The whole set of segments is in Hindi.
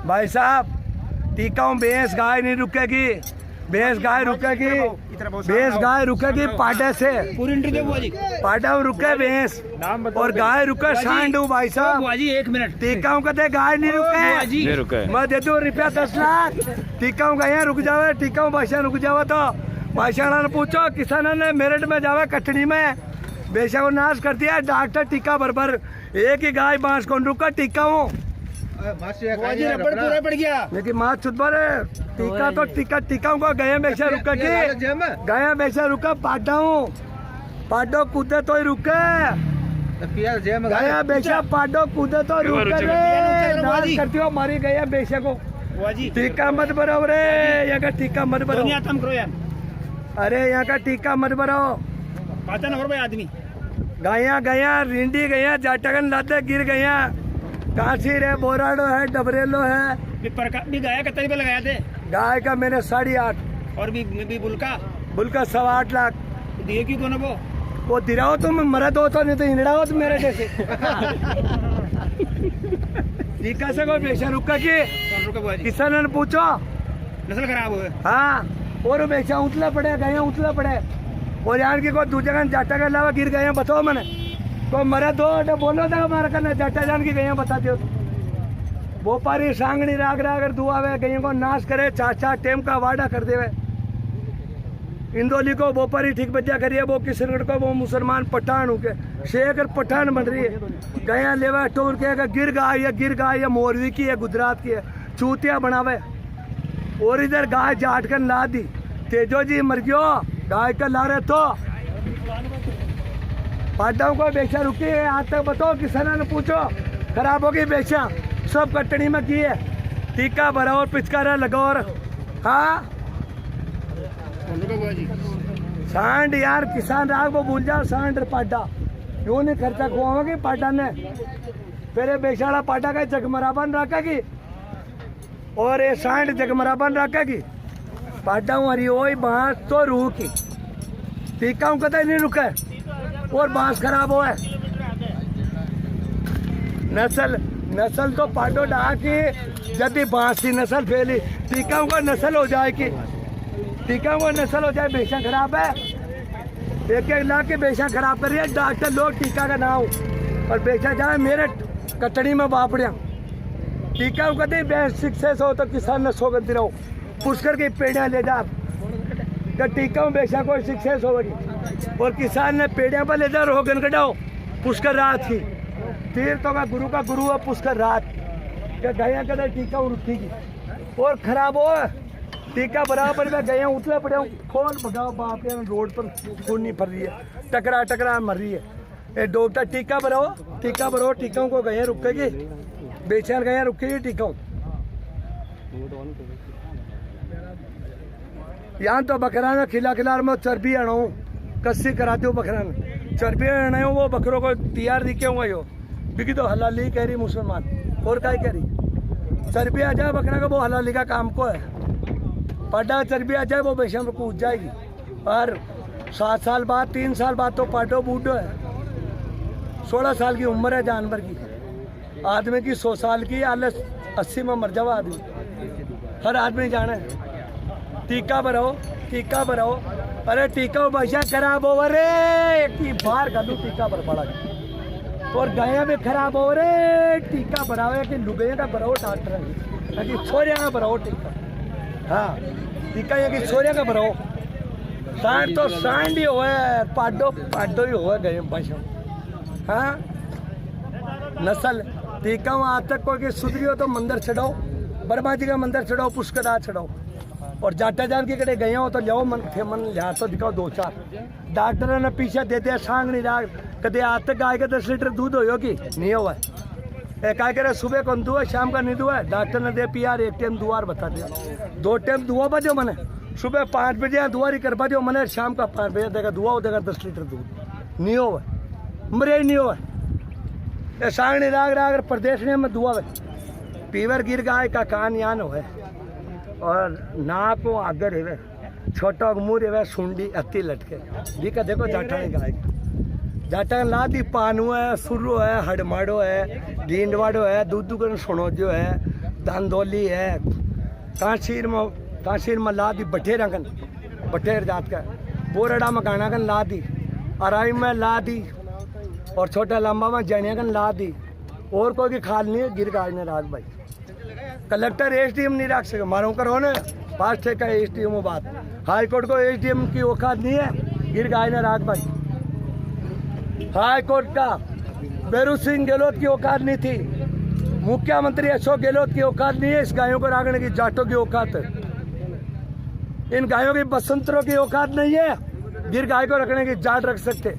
भाई साहब टीका हूँ, भैंस गाय नहीं रुकेगी, भैंस गाय रुकेगी, भैंस गाय रुकेगी पाटे से, पूरी इंटरव्यू बुआ जी। पाटा रुके भैंस और गाय रुके सांड हूँ भाई साहब। बुआ जी 1 मिनट। टीका हूँ कहते गाय नहीं रुके, मैं दे दूँ रुपया 10 लाख। टीका हूँ गया रुक जावे, टीका हूँ बादशाह रुक जावे तो बादशाह ने पूछो किसान ने मेरठ में जावे कटनी में बेचा को नाश कर दिया डॉक्टर टीका बरबर, एक ही गाय बांस कौन रुका टीका हूँ रबड़ पूरा पड़ गया लेकिन माँ चुदबर है टीका तो टीका को गया बेचा रुका की गया बेचा रुका पाटा हूँ, पाटो कूदे तो ही रुके, गया बेचा पाटो कूदे तो रुके रे नाश करती हो मारी गया बेचा को। टीका मत बराबर है यहाँ का, टीका मत बराबर, अरे यहाँ का टीका मत बराओ आदमी गया गया रिंडी गया जाटगन लाते गिर गया, कांसी रे बोराडो है डबरेलो है भी गाय का तरीके लगाया थे, गाय का मैंने 8.5 और भी बुलका 8.25 लाख दिए क्यों कौन वो दिराओ तुम मरद हो तो नहीं तो हिंडा हो तुम मेरे जैसे। टीका से कोई बेचा रुका की किसान ने पूछो नस्ल खराब हो हाँ और बेचा उतला पड़े गया उतला पड़े और यार की कोई दूसरे का जाटा के अलावा गिर गए बताओ मैंने कोई मरे दो बोलो था हमारा करना जाटा जान की गए बताते हो बोपारी सांगनी राग रागर दुआ वे गई को नाश करे 4 टेम का वादा कर देवे, इंदौली को बोपारी ठीक बजा करिए, वो किशनगढ़ को वो मुसलमान पठान हो के शेख पठान बन रही है, गया लेवा टोर के गिर गाय या मोरवी की है गुजरात की है चूतिया बनावे और इधर गाय जाट कर ला दी तेजो जी मर गयो गाय का ला रहे तो पाटाओं को बेचा रुकी है आज तक बताओ किसानों ने पूछो खराब होगी बेचा सब कटनी में की है, टीका भरा और पिचकारा लगा और हाँ सांड यार किसान राग वो भूल जाओ सांड पाटा क्यों नहीं खर्चा खुआओगे पाटा ने फिर बेचारा पाटा का जगमराबन रखेगी और ये सांड जगमराबन रखेगी पाटा हरी वही बांस तो रूह की टीका हूँ कतई नहीं रुका और बांस खराब हो है, नस्ल तो पाटो डा की जब भी बांस की नस्ल फैली टीका को नस्ल हो जाएगी, टीका को नस्ल हो जाए बेचा खराब है, 1-1 लाख के बेचा खराब कर रही है डॉक्टर लोग टीका का नाम और बेचा जाए मेरे कटड़ी में बापड़िया टीका कहते बेस्ट सक्सेस हो तो किसान न सोगती रहो पुष्कर की पेड़ियाँ ले जा तो टीका बेचा कोई सक्सेस होगी और किसान ने पेड़ियाँ पर ले जा रोगन कटाओ पुष्कर रात की तीर तो का गुरु है पुष्कर रात क्या गया कदर टीका रुकेगी और खराब हो टीका बराबर में गया उतला पड़े कौन भगाओ बाप रोड पर खून नहीं फर रही है टकरा मर रही है ये डॉक्टर टीका भराओ टीका को गया रुकेगी बेचैन गया रुकेगी टीका यहाँ तो बकरा में खिला में चर्बी आना कस्सी कराते हो बकरा में चर्बी आना हो वो बकरों को तैयार दिखे हुआ हो बिकी तो हलाली कह रही मुसलमान और क्या कह रही चर्बी आ जाए बकरा का वो हलाली का काम को है पाटा चर्बी आ जाए वो बेशम कूद जाएगी और 7 साल बाद 3 साल बाद तो पाटो बूढ़ो है 16 साल की उम्र है जानवर की आदमी की 100 साल की 80 में मर जाओ आदमी हर आदमी जाना है टीका भराओ अरे टीका भाषा खराब हो रे बाहर का लू टीका भर पड़ा और गया भी खराब हो रे टीका भराओ कि लुगैया का भराओ डॉक्टर है छोरिया का भराओ टीका हाँ टीका ये कि छोरिया का भराओ सांड तो सांड ही हुआ है पाडो ही हुआ गए भाषा हाँ नस्ल टीका आज तक कोई सुधरी हो तो मंदिर चढ़ाओ बर्मा जी का मंदिर चढ़ाओ पुष्कर चढ़ाओ और जाटा जान के कड़े गए हो तो लियाओ मन लिया तो दिखाओ 2-4 डॉक्टर ने पीछे दे दिया सांग नहीं रहा कदे आज तक गाय का 10 लीटर दूध हो कि नहीं हुआ है क्या करे सुबह को दुआ शाम का नहीं दुआ डॉक्टर ने दे पियार 1 टाइम दुआर बता दिया 2 टाइम दुआ बजो मैंने सुबह 5 बजे दुआरी कर बजो मैंने शाम का 5 बजे देगा दुआ देगा 10 लीटर दूध नहीं हुआ मरे नहीं हुआ सांग नहीं राग प्रदेश में दुआ है पीवर गिर गाय का कान यान हो और नाक को आगे रहे छोटा मुँह रहे सुंडी अति लटके भी का देखो जाटा नहीं गाय जाटा लादी पानू है सुर्रो है हडमाड़ो है ढींडवाड़ो है दूधू कर सोनोजो है धांधोली है, काशीर में ला दी बठेरा कन, बठेर जात का, बोरड़ा में गाना कन ला दी, अराई में ला दी, और छोटा लंबा में जनिया कन ला दी। और कोई की खाल नहीं है गिर गाय ने राज भाई। कलेक्टर एसडीएम नहीं रख सके, मारो करो ने पास ठेक का एसडीएम बात, हाई कोर्ट को एसडीएम की औकात नहीं है गिर गाय ने राज भाई। हाई कोर्ट का बेरू सिंह गहलोत की औकात नहीं थी, मुख्यमंत्री अशोक गहलोत की औकात नहीं है इस गायों को रागने की, जाटों की औकात है। इन गायों की बसंतरों की औकात नहीं है गिर गाय को रखने की, जाट रख सकते।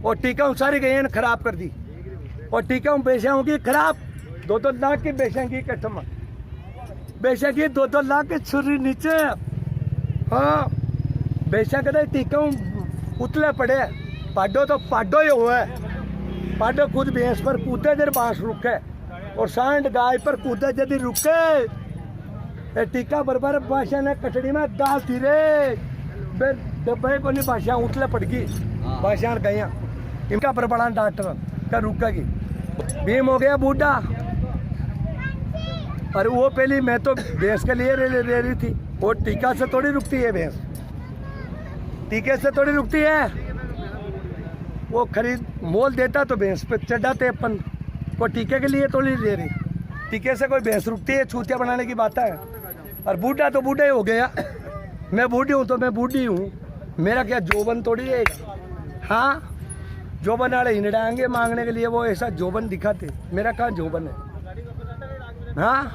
और टीका सारी गई खराब कर दी, और टीका बेचाओं की खराब, 2-2 लाख की बेचेंगी कस्टमर, बेचेंगी 2-2 लाख की छुरी नीचे। हाँ बेचा कदे टीका उतले पड़े, पाडो तो पाडो ही हुआ है, पाडो खुद भैंस पर कूदे जर बांस रुके, और सांड गाय पर कूदे यदि रुके, टीका बरबर बादशाह ने कटड़ी में दाल थी रे, डब्बे को नहीं बादशाह उतले पड़ गई, बादशाह गया इनका बरबड़ा डॉक्टर का रुकेगी। भीम हो गया बूढ़ा, और वो पहली मैं तो भैंस के लिए ले रही थी, वो टीका से थोड़ी रुकती है भैंस, टीके से थोड़ी रुकती है। वो खरीद मोल देता तो भैंस पे चढ़ाते अपन को, टीके के लिए थोड़ी ले रही, टीके से कोई भैंस रुकती है, छूतिया बनाने की बात है। और बूढ़ा तो बूढ़ा ही हो गया, मैं बूढ़ी हूँ तो मैं बूढ़ी हूँ, मेरा क्या जोबन थोड़ी है। हाँ जोबन वाले हिंडाएंगे मांगने के लिए, वो ऐसा जोबन दिखाते, मेरा कहाँ जोबन है। हाँ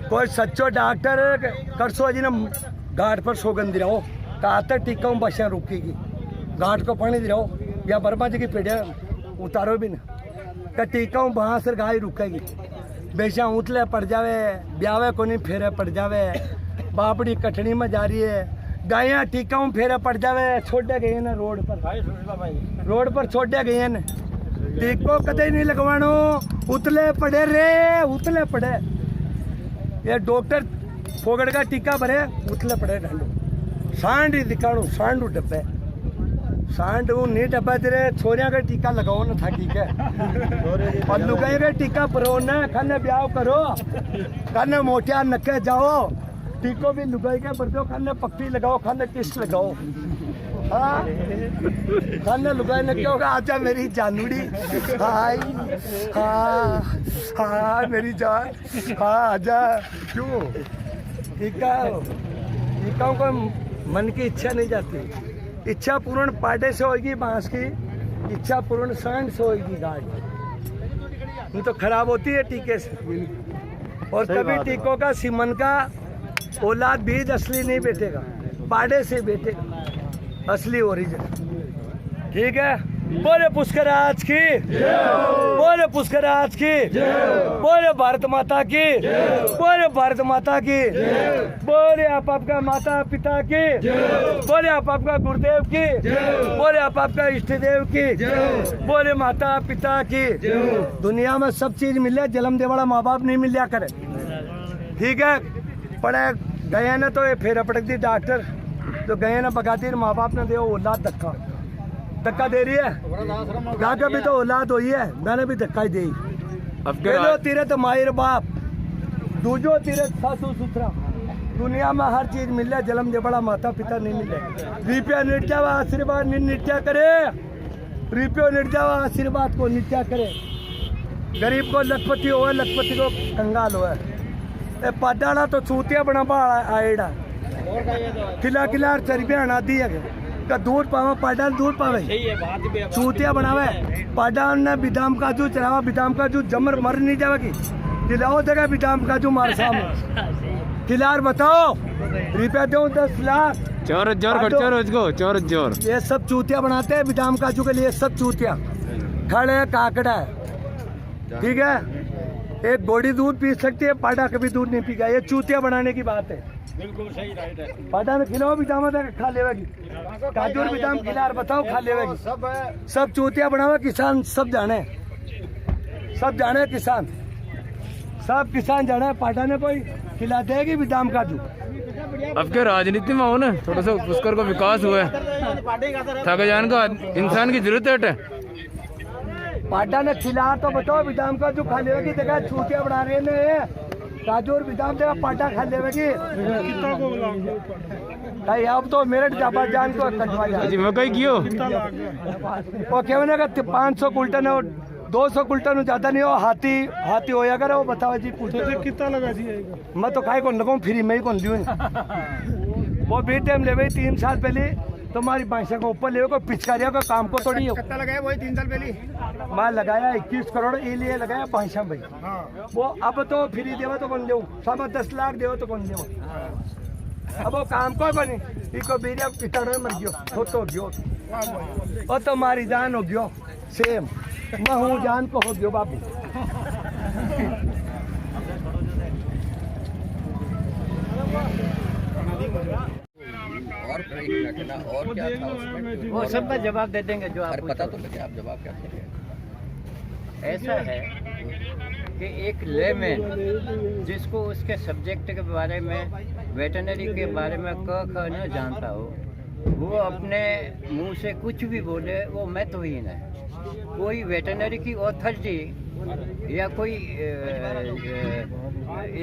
कोई सच्चो डॉक्टर करसो जी ने घाट पर सौगंध दे रहो, कहा तक टीका हूँ बसियाँ रुकेगी, घाट को पानी दे रहो या बर्मा जी की पेड़िया उतारो भी ना, टीका हूँ वहाँ से गाय रुकेगी। बेचा उतले पड़ जावे, ब्यावे को नहीं फेरे पड़ जावे, बापड़ी कटनी में जा रही है, गाया टीका हूँ फेरे पड़ जावे, छोड़े गए ना रोड पर छोड़े गए न, टीको कदे नहीं लगवानो, उतले पड़े रे, उतले पड़े। ये डॉक्टर फोगड़ का टीका भरे उतले पड़े ढंडो, सांड ही दिखाड़ो, सांडू डब्बे, सांड नहीं डब्बा तेरे छोरिया का टीका लगाओ ना था, ठीक है। और लुगाई का टीका भरो ना, खाने ब्याह करो, खाने मोटिया नके जाओ, टीको भी लुगाई के भर दो, खाने पक्की लगाओ, खाने किस्त लगाओ। हाँ खाने लुगाई ने क्या होगा, आजा मेरी जानूड़ी, हाय हाँ हाँ मेरी जान, हाँ आजा। क्यों टीका को मन की इच्छा नहीं जाती, इच्छा पूर्ण पाटे से होगी, बांस की इच्छा पूर्ण सांड से होगी गाय, नहीं तो खराब होती है टीके से। और कभी टीकों का सीमन का औलाद बीज असली नहीं बेटेगा, पाड़े से बेटेगा असली ओरिजिन, ठीक है। बोले पुष्कराज की, बोले पुष्कराज की, बोले भारत माता की, बोले भारत माता की, बोले आप आपका माता पिता की, बोले आप आपका गुरुदेव की, बोले आप आपका इष्ट देव की, बोले माता पिता की। दुनिया में सब चीज मिले, जन्म दे वाला माँ बाप नहीं मिलिया करे, ठीक है। पढ़े गए ना तो ये फेरा पटक दी डॉक्टर, तो गए ना बगाती माँ बाप ने दे औलाद धक्का दे रही है, गाका भी तो औलाद हुई है, मैंने भी धक्का ही दी। पहलो तीरथ मायर बाप, दूजो तीरथ सासू सुथरा, दुनिया में हर चीज मिले, जन्म दे बड़ा माता पिता नहीं मिले। रुपया निट जावा आशीर्वाद नित्या करे, रुपयो निट जावा आशीर्वाद को नित्या करे। गरीब को लखपति हो, लखपति को कंगाल हो। पाडाड़ा तो चूतिया बना आएड़ा, किला किला चरबिया अना दी है का दूध पावा, पाडा दूध पावे, चूतिया बनावे। पाडा ने बिदाम काजू चढ़ावा, बिदाम काजू जमर मर नहीं जाएगी, खिलाओ देगा बिदाम काजू मार सामने, खिलार बताओ रुपया दो 10 लाख, चोर जोर। ये सब चूतिया बनाते हैं बिदाम काजू के लिए, सब चूतिया खड़े काकड़ा है, ठीक है। एक गोड़ी दूध पी सकती है, पाडा कभी दूध नहीं पीगा, ये चूतिया बनाने की बात है। बिल्कुल सही राइट है। पाडा में खिलाओ बिदाम खा लेवेगी, काजू और बिदाम खिलार बताओ खा लेवेगी, सब चूतिया बनावे। किसान सब जाने किसान, सब किसान जाने, पाडा ने कोई खिला देगी बिदाम काजू। अब के राजनीति में हो ना, थोड़ा सा पुष्कर को विकास हुआ है, थक जान का इंसान की जरूरत है। पाटा ने खिला तो बताओ विदाम का जो खा लेवे की देखा छूटिया बना रहे ने राजू और विदाम देखा पाटा खा लेवे की भाई अब तो मेरठ जाबा जान को कटवा जा जी मकई क्यों वो कहने का 500 कुल्टन और 200 कुल्टन ज्यादा नहीं हो हाथी होया करे वो बताओ जी कुल्टन कितना लगा जी मैं तो खाई कौन लगाऊं फ्री में ही कौन दियो वो भी टाइम ले भाई 3 साल पहले तुम्हारी भैंसा को ऊपर ले को पिचकारिया का काम को तोड़ी हो कितना लगाया वही 3 साल पहले मैं लगाया 21 करोड़ ये लिए लगाया भैंसा भाई वो अब तो फ्री देवा तो कौन दे 10 लाख देवा तो कौन दे अब वो काम को बनी इको बेरिया पिटाड़े मर गयो तो गयो और तुम्हारी जान हो गयो सेम मैं हूँ जान को हो गयो बाबू और रखना और क्या था उसमें? वो सबका जवाब दे देंगे जो आप अरे पता तो लगे आप जवाब क्या देंगे? ऐसा है कि एक लेमैन जिसको उसके सब्जेक्ट के बारे में वेटनरी के बारे में क ख न जानता हो वो अपने मुंह से कुछ भी बोले वो महत्वहीन है। कोई वेटनरी की अथॉरिटी या कोई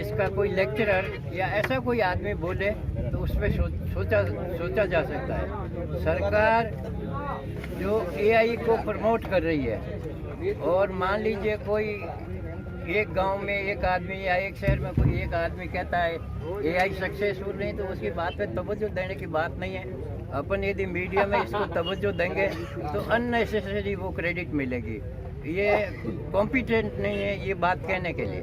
इसका कोई लेक्चरर या ऐसा कोई आदमी बोले तो उस पर सोचा जा सकता है। सरकार जो एआई को प्रमोट कर रही है और मान लीजिए कोई एक गांव में एक आदमी या एक शहर में कोई एक आदमी कहता है एआई सक्सेसफुल नहीं तो उसकी बात पे तवज्जो देने की बात नहीं है। अपन यदि मीडिया में इसको तवज्जो देंगे तो अननेसेसरी वो क्रेडिट मिलेगी। ये कॉम्पिटेंट नहीं है ये बात कहने के लिए,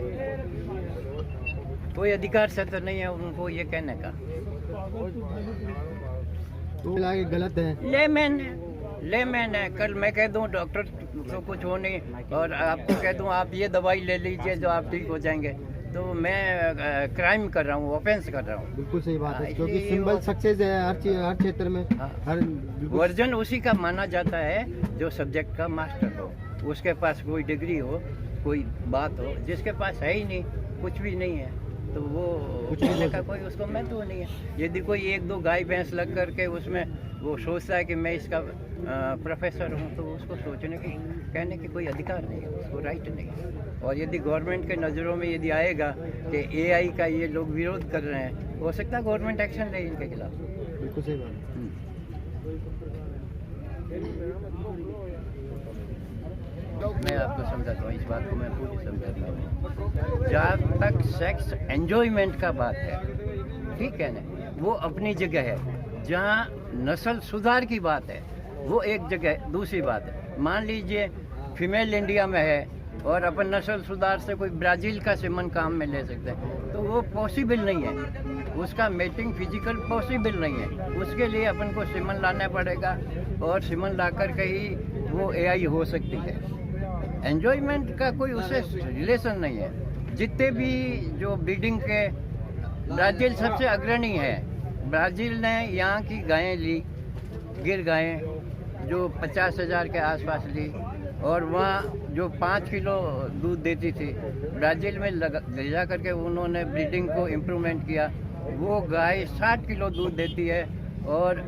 कोई अधिकार सत्र नहीं है उनको ये कहने का। गलत है लेमैन है। कल मैं कह दूं डॉक्टर तो कुछ हो नहीं और आपको कह दूं आप ये दवाई ले लीजिए जो आप ठीक हो जाएंगे तो मैं क्राइम कर रहा हूँ, ऑफेंस कर रहा हूँ। बिल्कुल सही बात है क्योंकि सिंबल सक्सेस है हर क्षेत्र में। हर वर्जन उसी का माना जाता है जो सब्जेक्ट का मास्टर हो, उसके पास कोई डिग्री हो, कोई बात हो। जिसके पास है ही नहीं, कुछ भी नहीं है तो वो कहने का कोई उसको महत्व नहीं है। यदि कोई एक दो गाय भैंस लग करके उसमें वो सोचता है कि मैं इसका प्रोफेसर हूँ तो उसको सोचने की कहने की कोई अधिकार नहीं है, उसको राइट नहीं है। और यदि गवर्नमेंट के नज़रों में यदि आएगा कि एआई का ये लोग विरोध कर रहे हैं हो सकता है गवर्नमेंट एक्शन ले इनके खिलाफ। बिल्कुल सही बात। मैं आपको समझाता हूँ, इस बात को मैं पूरी समझाता हूँ। जहाँ तक सेक्स एंजॉयमेंट का बात है, ठीक है ना, वो अपनी जगह है। जहाँ नस्ल सुधार की बात है वो एक जगह, दूसरी बात है। मान लीजिए फीमेल इंडिया में है और अपन नस्ल सुधार से कोई ब्राज़ील का सिमन काम में ले सकते हैं तो वो पॉसिबल नहीं है, उसका मेटिंग फिजिकल पॉसिबल नहीं है। उसके लिए अपन को सिमन लाना पड़ेगा और सिमन ला कर के ही वो एआई हो सकती है। एंजॉयमेंट का कोई उससे रिलेशन नहीं है। जितने भी जो ब्रीडिंग के, ब्राज़ील सबसे अग्रणी है। ब्राज़ील ने यहाँ की गायें ली, गिर गायें जो 50,000 के आसपास ली और वहाँ जो 5 किलो दूध देती थी, ब्राज़ील में ले जा करके उन्होंने ब्रीडिंग को इम्प्रूवमेंट किया। वो गाय 60 किलो दूध देती है और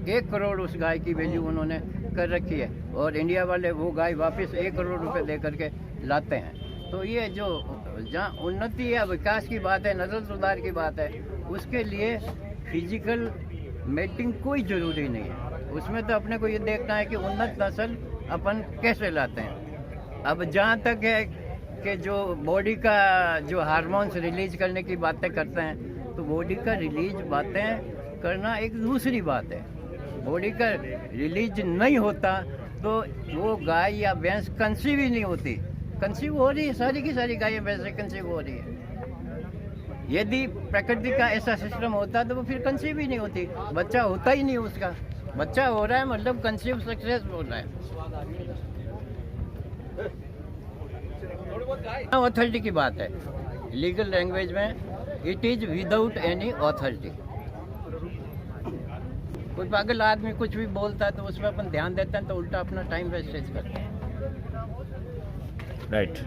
1 करोड़ उस गाय की वैल्यू उन्होंने कर रखी है और इंडिया वाले वो गाय वापस 1 करोड़ रुपए दे करके लाते हैं। तो ये जो जहाँ उन्नति या विकास की बात है, नस्ल सुधार की बात है, उसके लिए फिजिकल मेटिंग कोई ज़रूरी नहीं है। उसमें तो अपने को ये देखना है कि उन्नत नस्ल अपन कैसे लाते हैं। अब जहाँ तक है कि जो बॉडी का जो हार्मोन्स रिलीज करने की बातें करते हैं तो बॉडी का रिलीज बातें करना एक दूसरी बात है। बॉडी का रिलीज नहीं होता तो वो गाय या भैंस कंसीव ही नहीं होती। कंसीव हो रही है, सारी की सारी गायें भैंसें कंसीव हो रही है। यदि प्रकृति का ऐसा सिस्टम होता तो वो फिर कंसीव ही नहीं होती, बच्चा होता ही नहीं उसका। बच्चा हो रहा है मतलब कंसीव सक्सेस हो रहा है। अथॉरिटी की बात है, लीगल लैंग्वेज में it is without any authority. कोई पागल आदमी कुछ भी बोलता है तो उसमें अपन ध्यान देते हैं तो उल्टा अपना टाइम वेस्टेज करते हैं। राइट।